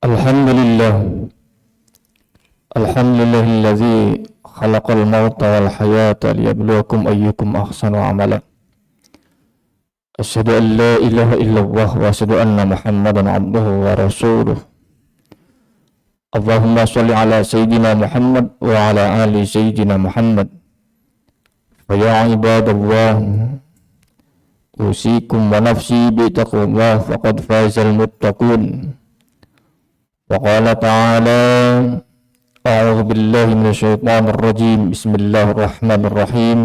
Alhamdulillah, alhamdulillahilladzi khalaqal mauta wal hayata liyabluwakum ayyukum ahsanu amala. Asyhadu an la ilaha illallah wa asyhadu anna Muhammadan abduhu wa rasuluh. Allahumma shalli ala sayyidina Muhammad wa ala ali sayyidina Muhammad. Fa ya ibadallah, usikum wa nafsi bi taqwallah faqad fazal muttaqun. وقال تعالى أعوذ بالله من الشيطان الرجيم بسم الله الرحمن الرحيم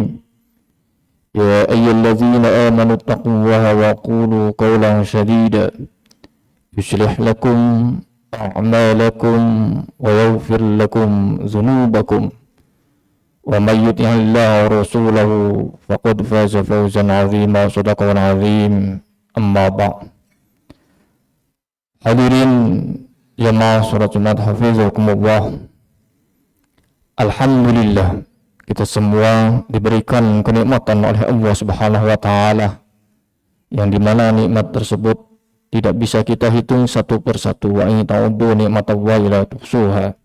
يا أيها الذين آمنوا اتقوا الله وقولوا قولا سديدا يصلح لكم أعمالكم ويغفر لكم ذنوبكم ومن يطع الله ورسوله فقد فاز فوزا عظيما صدق العظيم أما بعد. Hadirin jamaah sholat Jumat hafizakumullah. Alhamdulillah, kita semua diberikan kenikmatan oleh Allah Subhanahu wa taala, yang dimana nikmat tersebut tidak bisa kita hitung satu persatu. Wa in ta'uddu nikmatallahi la tuhsuha.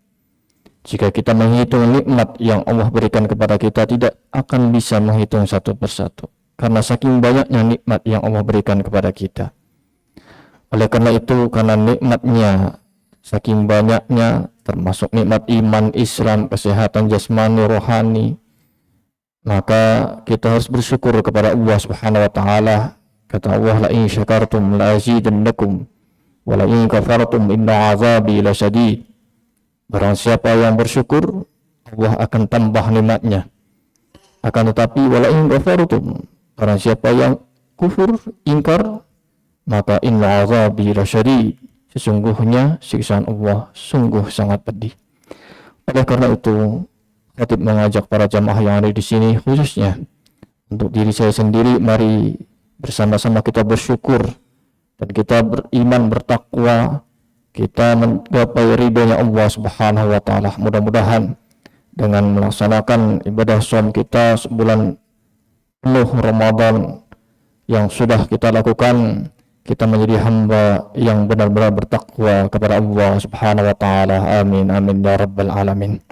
Jika kita menghitung nikmat yang Allah berikan kepada kita, tidak akan bisa menghitung satu persatu, karena saking banyaknya nikmat yang Allah berikan kepada kita. Oleh karena itu, karena nikmatnya saking banyaknya, termasuk nikmat iman, Islam, kesehatan jasmani, rohani, maka kita harus bersyukur kepada Allah Subhanahu wa taala. Kata Allah, la in syakartum la azidannakum wa la in kafartum inna azabi lasyadid. Barang siapa yang bersyukur, Allah akan tambah nikmatnya. Akan tetapi wa la in kafartum, barang siapa yang kufur, ingkar, maka inna azabi lasyadid, sesungguhnya siksaan Allah sungguh sangat pedih. Oleh karena itu, khatib mengajak para jamaah yang ada di sini, khususnya untuk diri saya sendiri, mari bersama-sama kita bersyukur dan kita beriman, bertakwa, kita menggapai ridhonya Allah Subhanahu wa taala. Mudah-mudahan dengan melaksanakan ibadah shaum kita sebulan penuh Ramadan yang sudah kita lakukan, kita menjadi hamba yang benar-benar bertakwa kepada Allah Subhanahu wa taala. Amin amin ya rabbal alamin.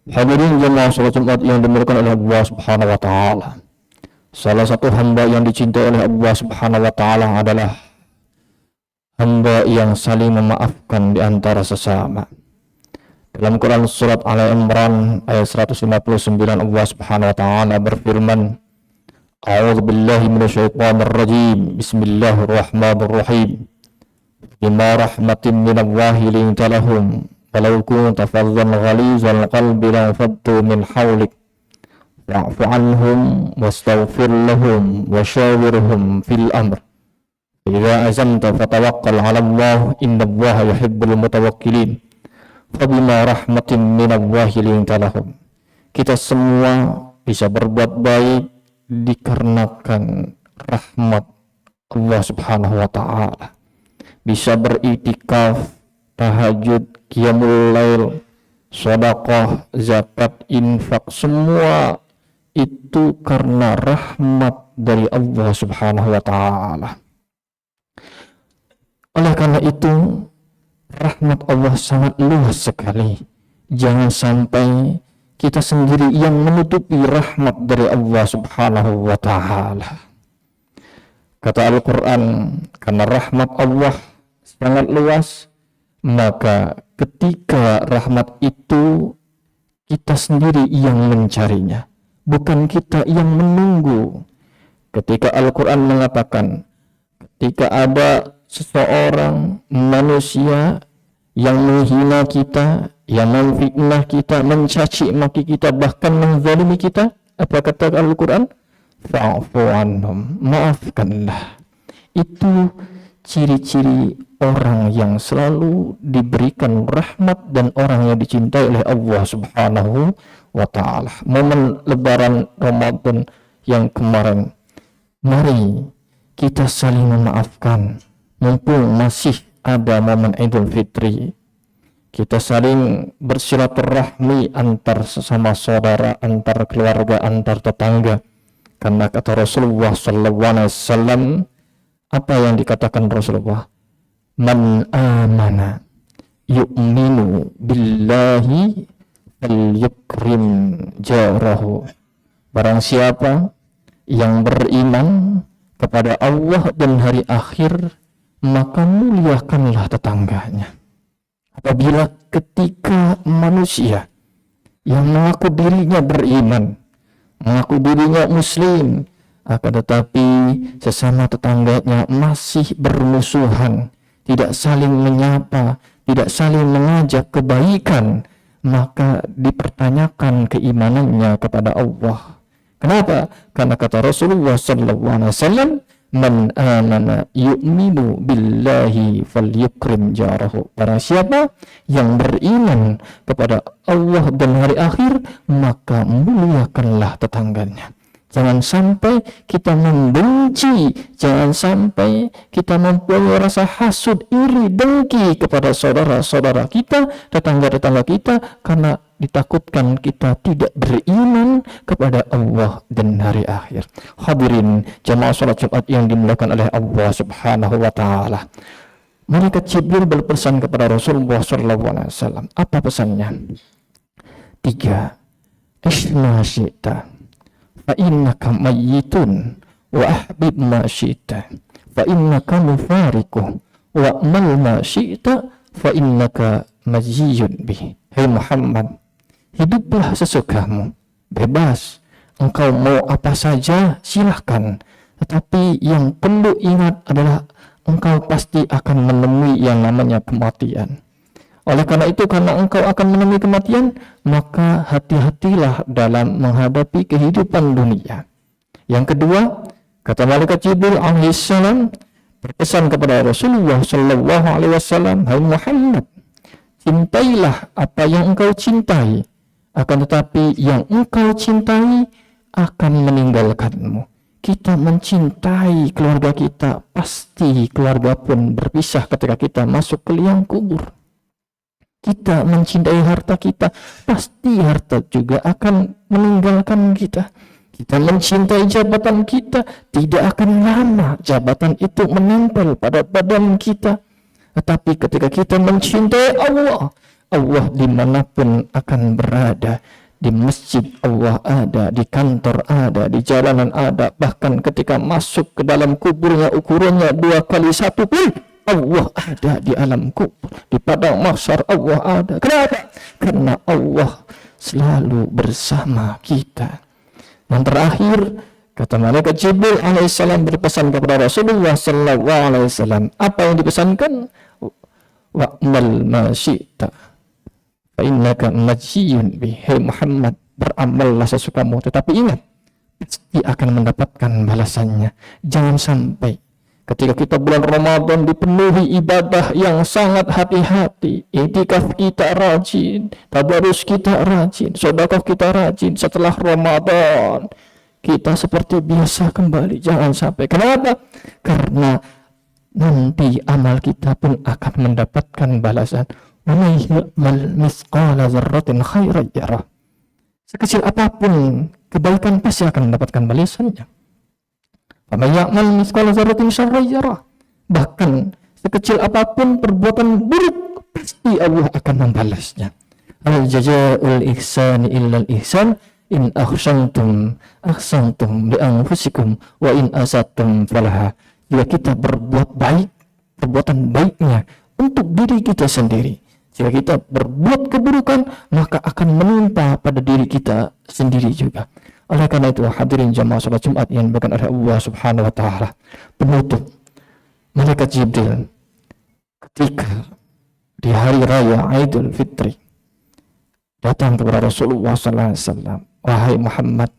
Hadirin jemaah salat Jumat yang dimuliakan oleh Allah Subhanahu wa taala. Salah satu hamba yang dicintai oleh Allah Subhanahu wa taala adalah hamba yang saling memaafkan di antara sesama. Dalam Quran surat Al-Imran ayat 159, Allah Subhanahu wa taala berfirman, A'udzu billahi minasyaitonir rajim. Bismillahirrahmanirrahim. Bima rahmatin minallahi linta lahum walau kunta faddan ghalizal qalbi lanfaddu min hawlik fa'fu anhum wastaghfir lahum wasyawirhum fil amr. Idza azamta fatawakkal 'ala Allah innallaha yuhibbul mutawakkilin. Fabima rahmatin minallahi linta lahum. Kita semua bisa berbuat baik dikarenakan rahmat Allah Subhanahu wa taala. Bisa beritikaf, tahajud, qiyamul lail, sedekah, zakat, infak, semua itu karena rahmat dari Allah Subhanahu wa taala. Oleh karena itu, rahmat Allah sangat luas sekali. Jangan sampai kita sendiri yang menutupi rahmat dari Allah Subhanahu wa taala. Kata Al-Quran, karena rahmat Allah sangat luas, maka ketika rahmat itu kita sendiri yang mencarinya, bukan kita yang menunggu. Ketika Al-Quran mengatakan, ketika ada seseorang manusia yang menghina kita, yang memfitnah kita, mencaci maki kita, bahkan menzalimi kita, apa kata Al-Quran? Fa'fu anhum, maafkanlah. Itu ciri-ciri orang yang selalu diberikan rahmat dan orang yang dicintai oleh Allah Subhanahu wa taala. Momen lebaran Ramadan yang kemarin, mari kita saling memaafkan. Mumpung masih ada momen Idul Fitri, kita saling bersilaturahmi antar sesama saudara, antar keluarga, antar tetangga. Karena kata Rasulullah sallallahu alaihi wasallam, apa yang dikatakan Rasulullah? Man amana yu'minu billahi falyukrim jarahu. Barang siapa yang beriman kepada Allah dan hari akhir, maka muliakanlah tetangganya. Apabila ketika manusia yang mengaku dirinya beriman, mengaku dirinya muslim, akan tetapi sesama tetangganya masih bermusuhan, tidak saling menyapa, tidak saling mengajak kebaikan, maka dipertanyakan keimanannya kepada Allah. Kenapa? Karena kata Rasulullah SAW, man amana yu'minu billahi falyukrim jarahu. Barang siapa yang beriman kepada Allah dan hari akhir, maka muliakanlah tetangganya. Jangan sampai kita membenci, jangan sampai kita mempunyai rasa hasud, iri, dengki kepada saudara-saudara kita, tetangga-tetangga kita, karena ditakutkan kita tidak beriman kepada Allah dan hari akhir. Hadirin jamaah salat Jumat yang dimuliakan oleh Allah Subhanahu wa taala. Malaikat Jibril berpesan kepada Rasulullah SAW. Apa pesannya? 3. Isma syi'ta fa innaka mayyitun wa ahbib ma syi'ta fa innaka mufariquh wa amal ma syi'ta fa innaka majiyun bih. Hai Muhammad, hiduplah sesukamu, bebas, engkau mau apa saja silahkan, tetapi yang perlu ingat adalah engkau pasti akan menemui yang namanya kematian. Oleh karena itu, karena engkau akan menemui kematian, maka hati-hatilah dalam menghadapi kehidupan dunia. Yang kedua, kata malaikat Jibril alaihissalam berpesan kepada Rasulullah sallallahu alaihi wasallam, hai Muhammad, cintailah apa yang engkau cintai, akan tetapi yang engkau cintai akan meninggalkanmu. Kita mencintai keluarga kita, pasti keluarga pun berpisah ketika kita masuk ke liang kubur. Kita mencintai harta kita, pasti harta juga akan meninggalkan kita. Kita mencintai jabatan kita, tidak akan lama jabatan itu menempel pada badan kita. Tetapi ketika kita mencintai Allah, Allah dimanapun akan berada. Di masjid Allah ada, di kantor ada, di jalanan ada. Bahkan ketika masuk ke dalam kuburnya, ukurannya 2x1 pun Allah ada di alam kubur. Di padang mahsyar Allah ada. Kenapa? Karena Allah selalu bersama kita. Yang terakhir, kata malaikat Jibril alaihissalam berpesan kepada Rasulullah sallallahu alaihi wasallam. Apa yang dipesankan? Wa'mal ma syi'ta fa innaka majziyun bi. Hai Muhammad, beramallah sesukamu, tetapi ingat, pasti akan mendapatkan balasannya. Jangan sampai ketika kita bulan Ramadan dipenuhi ibadah yang sangat hati-hati, iktikaf kita rajin, tabarus kita rajin, sedekah kita rajin, setelah Ramadan kita seperti biasa kembali. Jangan sampai. Kenapa? Karena nanti amal kita pun akan mendapatkan balasan. Wa may ya'mal mithqala dzarratin khairan yarah. Sekecil apapun kebaikan pasti akan mendapatkan balasannya. Bahkan sekecil apapun perbuatan buruk, pasti Allah akan membalasnya. Al jazaa'ul ihsani illal ihsan, in ahsantum ahsantum li anfusikum wa in asatum falaha. Jika kita berbuat baik, perbuatan baiknya untuk diri kita sendiri. Jika kita berbuat keburukan, maka akan menimpa pada diri kita sendiri juga. Oleh karena itu, hadirin jamaah salat Jumat yang dimuliakan oleh Allah Subhanahu wa taala, penutup, malaikat Jibril ketika di hari raya Idul Fitri datang kepada Rasulullah sallallahu alaihi wasallam, wahai Muhammad,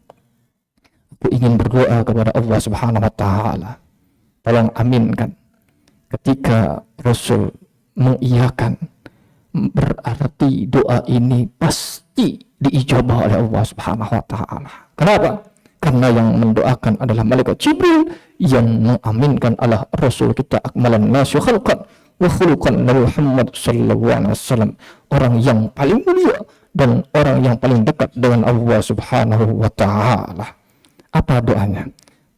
aku ingin berdoa kepada Allah Subhanahu wa taala. Tolong aminkan. Ketika Rasul mengiyakan, berarti doa ini pasti diijabah oleh Allah Subhanahu wa taala. Kenapa? Karena yang mendoakan adalah malaikat Jibril, yang mengaminkan adalah Rasul kita akmalan nasi khalqan wa khuluqan Nabi Muhammad sallallahu alaihi wasallam, orang yang paling mulia dan orang yang paling dekat dengan Allah Subhanahu wa taala. Apa doanya?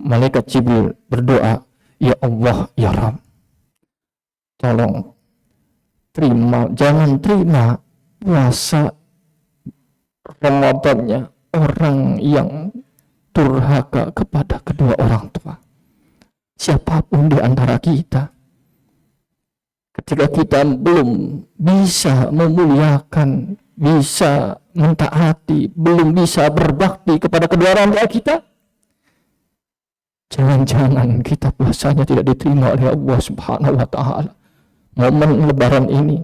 Malaikat Jibril berdoa, ya Allah ya Rabb, tolong jangan terima puasa Ramadannya orang yang durhaka kepada kedua orang tua. Siapapun di antara kita, ketika kita belum bisa memuliakan, bisa mentaati, belum bisa berbakti kepada kedua orang tua kita, jangan-jangan kita puasanya tidak diterima oleh Allah Subhanahu wa Ta'ala. Momen Lebaran ini,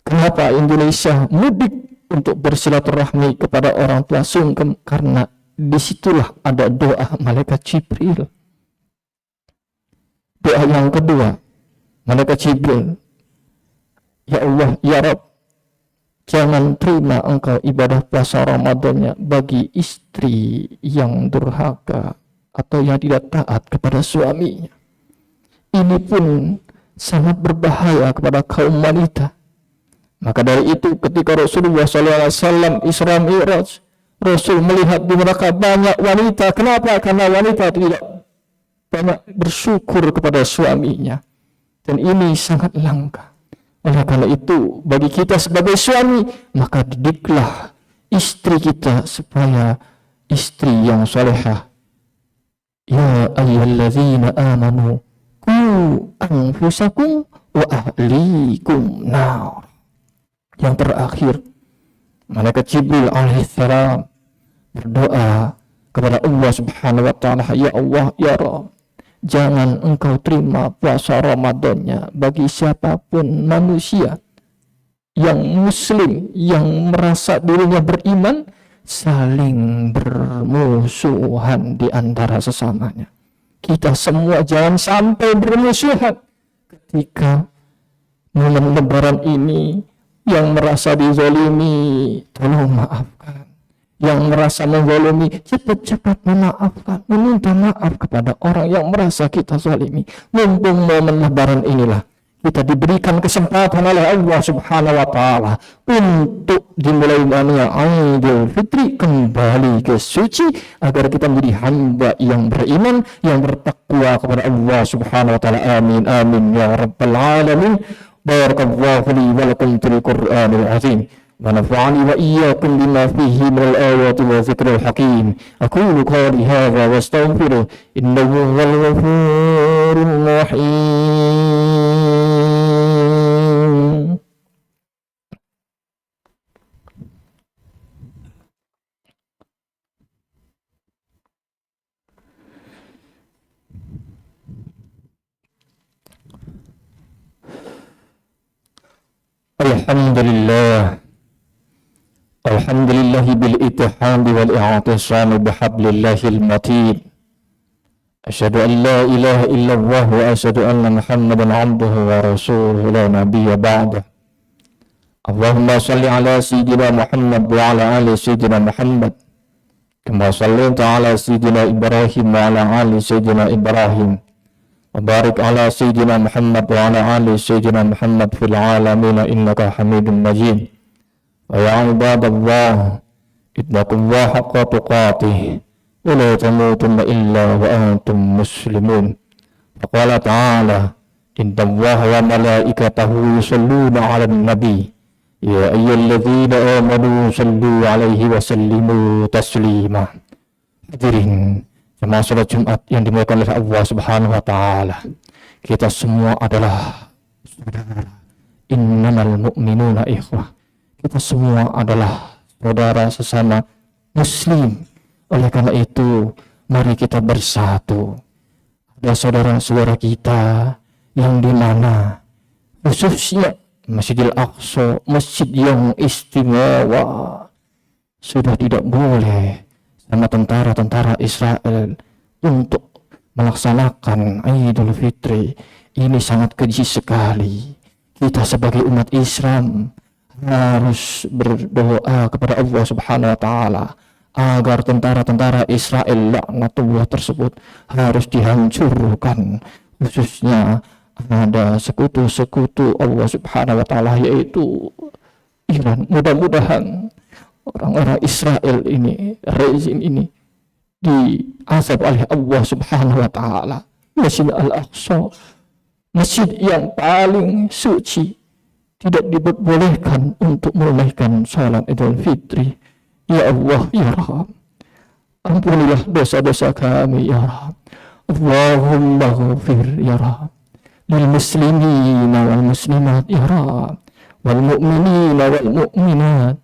kenapa Indonesia mudik untuk bersilaturahmi kepada orang tua sungkem? Karena disitulah ada doa malaikat Jibril. Doa yang kedua, malaikat Jibril, ya Allah, ya Rabb, jangan terima engkau ibadah puasa Ramadannya bagi istri yang durhaka atau yang tidak taat kepada suaminya. Ini pun sangat berbahaya kepada kaum wanita. Maka dari itu ketika Rasulullah SAW Isra Mi'raj, Rasul melihat di neraka banyak wanita. Kenapa? Karena wanita tidak banyak bersyukur kepada suaminya. Dan ini sangat langka. Oleh karena itu, bagi kita sebagai suami, maka didiklah istri kita supaya istri yang salehah. Ya ayyuhalladzina amanu qu anfusakum wa ahlikum nar. Yang terakhir, malaikat Jibril alaihissalam berdoa kepada Allah Subhanahu wa Ta'ala, ya Allah, ya Rabb, jangan engkau terima puasa Ramadannya bagi siapapun manusia yang muslim, yang merasa dirinya beriman, saling bermusuhan di antara sesamanya. Kita semua jangan sampai bermusuhan ketika momen Lebaran ini. Yang merasa dizalimi, tolong maafkan. Yang merasa menzalimi, cepat-cepat memaafkan, meminta maaf kepada orang yang merasa kita zalimi. Mumpung momen Lebaran inilah kita diberikan kesempatan oleh Allah Subhanahu wa Ta'ala untuk dimulai dengan Idul Fitri, kembali ke suci, agar kita menjadi hamba yang beriman, yang bertakwa kepada Allah Subhanahu wa Ta'ala. Amin amin ya rabbal alamin. Barakallahu li wa lakum fil Qur'anil azim wa nafa'ani wa iyyakum bima fihi minal ayati wa dzikril hakim. Aqulu qawli hadza wa astaghfiru innahu huwal ghafurur rahim. Alhamdulillah bil ittihad wal i'tisam bihablillahil matin. Asyhadu an la ilaha illallah wa asyhadu anna Muhammadan 'abduhu wa rasuluhu la nabiyya ba'dahu. Allahumma shalli ala sayyidina Muhammad wa ala ali sayyidina Muhammad kama shallaita ala sayyidina Ibrahim wa ala ali sayyidina Ibrahim. Wabarik ala sayyidina Muhammad wa ala ali sayyidina Muhammad fil alamin innaka hamidun majid. Wa ya ibadallah ittaqullaha haqqa tuqatih wa la tamutunna illa wa antum muslimun. Faqala ta'ala innallaha wa malaikatahu yusalluna 'alan nabi ya ayyuhalladzina amanu sallu 'alaihi wa sallimu taslima. Hadirin jemaah salat Jumat yang dimuliakan oleh Allah Subhanahu wa Ta'ala, kita semua adalah saudara. Innamal mu'minuna ikhwah. Kita semua adalah saudara sesama muslim. Oleh karena itu, mari kita bersatu. Ada saudara-saudara kita yang di mana khususnya Masjidil Aqsa, masjid yang istimewa, sudah tidak boleh sama tentara-tentara Israel untuk melaksanakan Idul Fitri. Ini sangat keji sekali. Kita sebagai umat Islam harus berdoa kepada Allah Subhanahu wa Ta'ala agar tentara-tentara Israel laknatullah tersebut harus dihancurkan. Khususnya ada sekutu-sekutu Allah Subhanahu wa Ta'ala, yaitu Iran. Mudah-mudahan orang-orang Israel ini, rezim ini, diazab oleh Allah Subhanahu wa Ta'ala. Masjid Al-Aqsa masjid yang paling suci, tidak diperbolehkan untuk menunaikan salat Idul Fitri. Ya Allah, ya Rahman, ampunilah dosa-dosa kami, ya Rahman. Allahumma ghafir, ya Rahman, lil muslimina wal muslimat, ya Rahman, wal mu'minina wal mu'minat,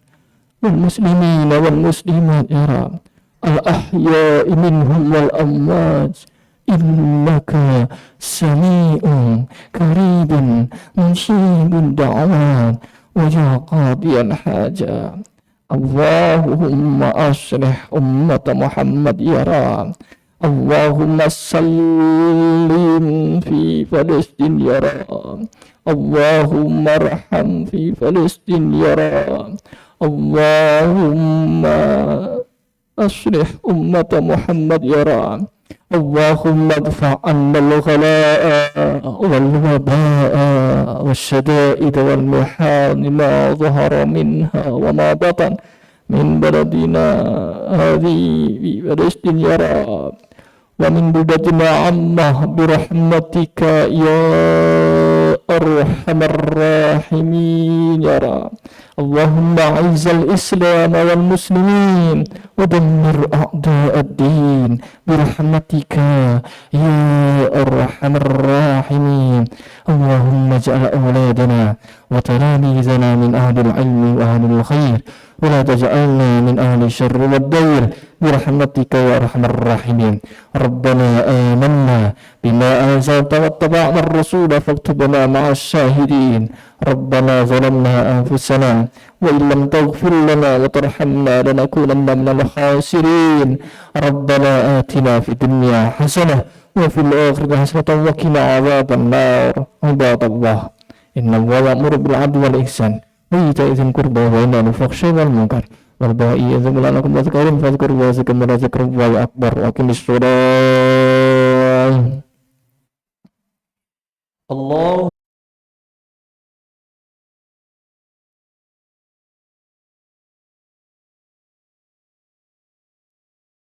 wal muslimina wal muslimat, ya Rahman, al ahya'i minhum wal amwat, innaka sami'un qaribun mujibud da'wat wa ya qadiyal hajat. Allahumma aslih ummat Muhammad, ya Rab. Allahumma sallim fi Palestin, ya Rab. Allahumma arham fi Palestin, ya Rab. Allahumma aslih ummat Muhammad, ya Rab. اللهم ادفع عنا الغلاء والوباء والشدائد والمحان ما ظهر منها وما بطن من بلدنا هذه في فلسطين، يا رب، ومن بلدنا عامة برحمتك يا أرحم الراحمين، يا رب. اللهم أعز الإسلام والمسلمين ودمر أعداء الدين برحمتك يا أرحم الراحمين. اللهم اجعل أولادنا وتلاميذنا من أهل العلم وأهل الخير، ولا تجعلنا من أهل الشر والدير برحمتك يا أرحم الراحمين. ربنا آمنا بما أنزلت واتبعنا الرسول فاكتبنا مع الشاهدين. ربنا ظلمنا أنفسنا وإن لم تغفر لنا وترحمنا لنكونن من الخاسرين. ربنا آتنا في الدنيا حسنة وفي الآخرة حسنة وقنا عذاب النار. عباد الله، إن الله يأمر بالعدل والإحسان وإيتاء ذي القربى وينهى عن الفحشاء والمنكر والبغي يعظكم لعلكم تذكرون فاذكروا الله ذكرا ولذكر الله أكبر. وأقم الصلاة. الله